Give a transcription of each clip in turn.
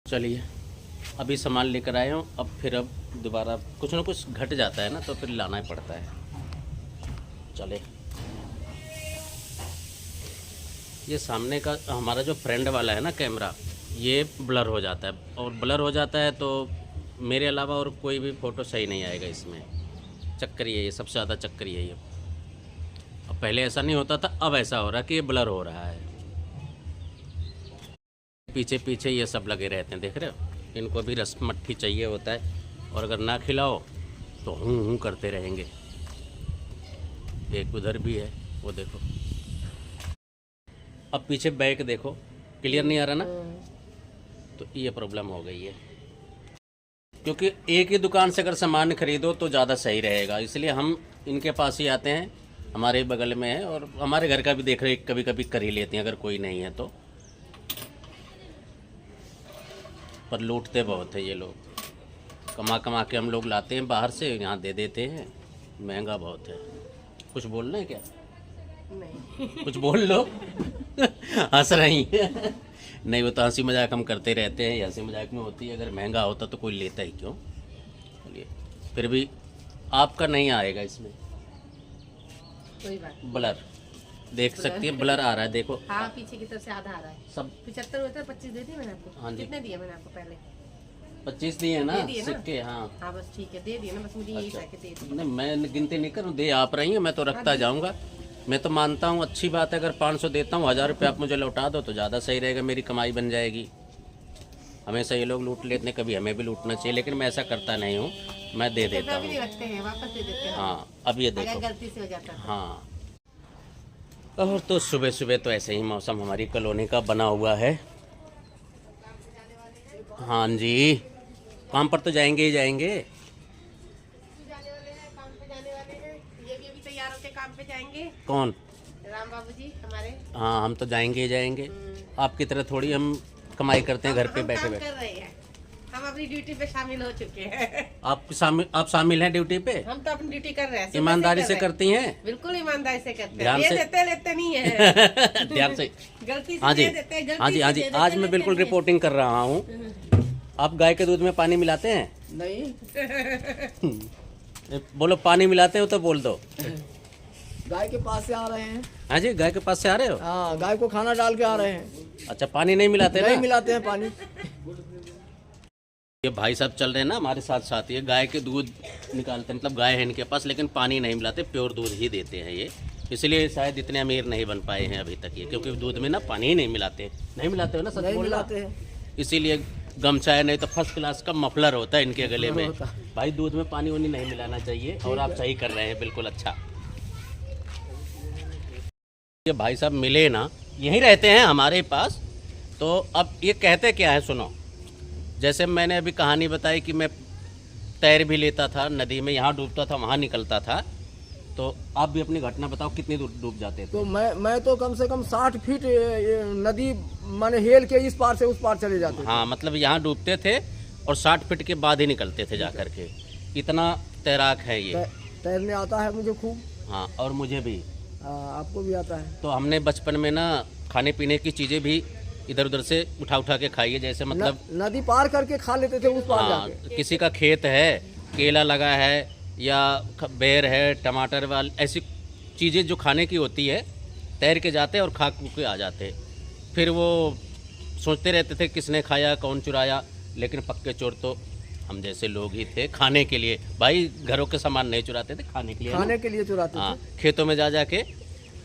चलिए अभी सामान लेकर आए हूँ। अब दोबारा कुछ ना कुछ घट जाता है ना, तो फिर लाना ही पड़ता है। चले, ये सामने का हमारा जो फ्रेंड वाला है ना कैमरा, ये ब्लर हो जाता है, और ब्लर हो जाता है तो मेरे अलावा और कोई भी फ़ोटो सही नहीं आएगा इसमें। चक्कर ये सबसे ज़्यादा चक्कर यही है। अब पहले ऐसा नहीं होता था, अब ऐसा हो रहा है कि ये ब्लर हो रहा है। पीछे पीछे ये सब लगे रहते हैं, देख रहे हो। इनको भी रस मट्ठी चाहिए होता है, और अगर ना खिलाओ तो हूँ करते रहेंगे। एक उधर भी है, वो देखो। अब पीछे बैक देखो, क्लियर नहीं आ रहा ना, तो ये प्रॉब्लम हो गई है। क्योंकि एक ही दुकान से अगर सामान खरीदो तो ज़्यादा सही रहेगा, इसलिए हम इनके पास ही आते हैं। हमारे बगल में है, और हमारे घर का भी देख रहे, कभी कभी कर ही लेते हैं अगर कोई नहीं है तो। पर लूटते बहुत है ये लोग, कमा कमा के हम लोग लाते हैं बाहर से, यहाँ दे देते हैं। महंगा बहुत है। कुछ बोलना है क्या? नहीं। कुछ बोल लो। हंस रही है। नहीं, वो तो हंसी मजाक हम करते रहते हैं, हंसी मजाक में होती है। अगर महंगा होता तो कोई लेता ही क्यों। चलिए, फिर भी आपका नहीं आएगा इसमें। कोई बात नहीं। ब्लर देख सकती है, ब्लर आ रहा है, देखो। हाँ, पीछे की तरफ से आधा आ रहा है। सब 75 होता है, 25 दे दिए मैंने आपको। हाँ जी। कितने दिए मैंने आपको पहले? 25 दिए ना दे दिए ना? सिक्के। हाँ हाँ बस ठीक है, दे दिए ना, बस मुझे यही अच्छा। था कि दे दिए। नहीं, मैं गिनती नहीं करूँ, दे आप रही हैं, मैं तो रखता जाऊंगा। मैं तो मानता हूँ अच्छी बात है, अगर 500 देता हूँ, 1000 रुपये आप मुझे लौटा दो तो ज़्यादा सही रहेगा, मेरी कमाई बन जाएगी। हमेशा ये लोग लूट लेते हैं, कभी हमें भी लूटना चाहिए, लेकिन मैं ऐसा करता नहीं हूँ, मैं दे देता भी हूँ। नहीं रखते हैं, वापस दे देते हैं। हाँ, अब ये अगर देखो। गलती से हो जाता है। हाँ, और तो सुबह सुबह तो ऐसे ही मौसम हमारी कॉलोनी का बना हुआ है। हाँ जी, काम पर तो जाएंगे ही जाएंगे। जाने वाले हैं, काम पे जाने वाले हैं। ये भी अभी तैयार होके काम पे जाएंगे। कौन? राम बाबू जी हमारे। हाँ, हम तो जाएंगे ही जाएंगे। आपकी तरह थोड़ी हम कमाई करते हैं घर पे हम बैठे काम बैठे। कर रहे हैं, हम अपनी ड्यूटी पे शामिल हो चुके हैं। आप शामिल हैं ड्यूटी पे? हम तो अपनी ड्यूटी कर रहे हैं, सुबह ईमानदारी कर से रहे हैं। करती हैं? बिल्कुल ईमानदारी से करते हैं। ध्यान दे से- देते लेते नहीं है। ध्यान से। गलती से हाँ जी, दे देते हैं, गलती हाँ जी, हाँ से जी। दे देते, आज मैं लेते बिल्कुल नहीं है। रिपोर्टिंग कर रहा हूँ। आप गाय के दूध में पानी मिलाते हैं? नहीं। बोलो, पानी मिलाते हो तो बोल दो। गाय के पास से आ रहे हैं। हाँ जी, गाय के पास से आ रहे हो? हाँ, गाय को खाना डाल के आ रहे हैं। अच्छा, पानी नहीं मिलाते नहीं ना? मिलाते हैं पानी। ये भाई साहब चल रहे हैं ना हमारे साथ साथ, ये गाय के दूध निकालते हैं, मतलब गाय है इनके पास, लेकिन पानी नहीं मिलाते, प्योर दूध ही देते हैं ये। इसलिए शायद इतने अमीर नहीं बन पाए हैं अभी तक ये, क्योंकि दूध में ना पानी ही नहीं मिलाते। नहीं मिलाते हो ना? सच नहीं बोलना। मिलाते हैं। इसीलिए गमछा है, नहीं तो फर्स्ट क्लास का मफलर होता है इनके गले में। होता। भाई, दूध में पानी वानी नहीं मिलाना चाहिए, और आप सही कर रहे हैं, बिल्कुल अच्छा। ये भाई साहब मिले ना, यहीं रहते हैं हमारे पास। तो अब ये कहते क्या है, सुनो। जैसे मैंने अभी कहानी बताई कि मैं तैर भी लेता था नदी में, यहाँ डूबता था, वहाँ निकलता था। तो आप भी अपनी घटना बताओ, कितनी दूर डूब जाते थे? तो मैं तो कम से कम 60 फीट ये नदी माने हेल के इस पार से उस पार चले जाते थे। हाँ, मतलब यहाँ डूबते थे और 60 फीट के बाद ही निकलते थे जा कर के। इतना तैराक है ये। तैरने आता है मुझे खूब। हाँ, और मुझे भी। आपको भी आता है? तो हमने बचपन में ना खाने पीने की चीज़ें भी इधर उधर से उठा उठा के खाई है, जैसे मतलब नदी पार करके खा लेते थे उस पार हाँ, जाके। किसी का खेत है, केला लगा है, या बेर है, टमाटर वाली ऐसी चीज़ें जो खाने की होती है, तैर के जाते और खा के आ जाते। फिर वो सोचते रहते थे किसने खाया, कौन चुराया, लेकिन पक्के चोर तो हम जैसे लोग ही थे। खाने के लिए भाई, घरों के सामान नहीं चुराते थे, खाने के लिए। खाने के लिए चुराते हाँ, थे। खेतों में जा जा के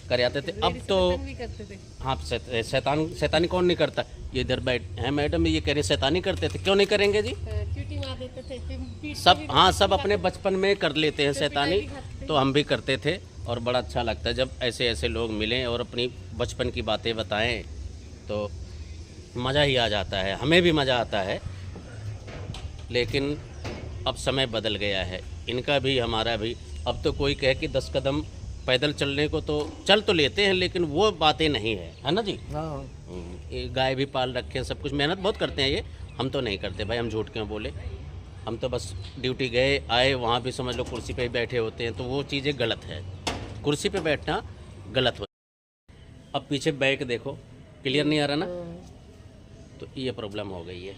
कर आते थे। अब तो भी करते थे। हाँ, शैतानी कौन नहीं करता। ये इधर बैठ हैं मैडम, ये कह रहे शैतानी करते थे, क्यों नहीं करेंगे जी? चीटी मार देते थे, फिर पीट सब, के भी हाँ, सब अपने बचपन में कर लेते हैं शैतानी, भी खाते थे। तो हम भी करते थे। और बड़ा अच्छा लगता है जब ऐसे ऐसे लोग मिलें और अपनी बचपन की बातें बताएं, तो मज़ा ही आ जाता है, हमें भी मज़ा आता है। लेकिन अब समय बदल गया है, इनका भी हमारा भी। अब तो कोई कहे कि 10 कदम पैदल चलने को तो चल तो लेते हैं, लेकिन वो बातें नहीं है ना जी? हाँ। ये गाय भी पाल रखे हैं, सब कुछ मेहनत बहुत करते हैं ये। हम तो नहीं करते भाई, हम झूठ क्यों बोले। हम तो बस ड्यूटी गए आए, वहाँ भी समझ लो कुर्सी पे ही बैठे होते हैं, तो वो चीज़ें गलत है। कुर्सी पे बैठना गलत हो। अब पीछे बैक देखो, क्लियर नहीं आ रहा ना, तो ये प्रॉब्लम हो गई है।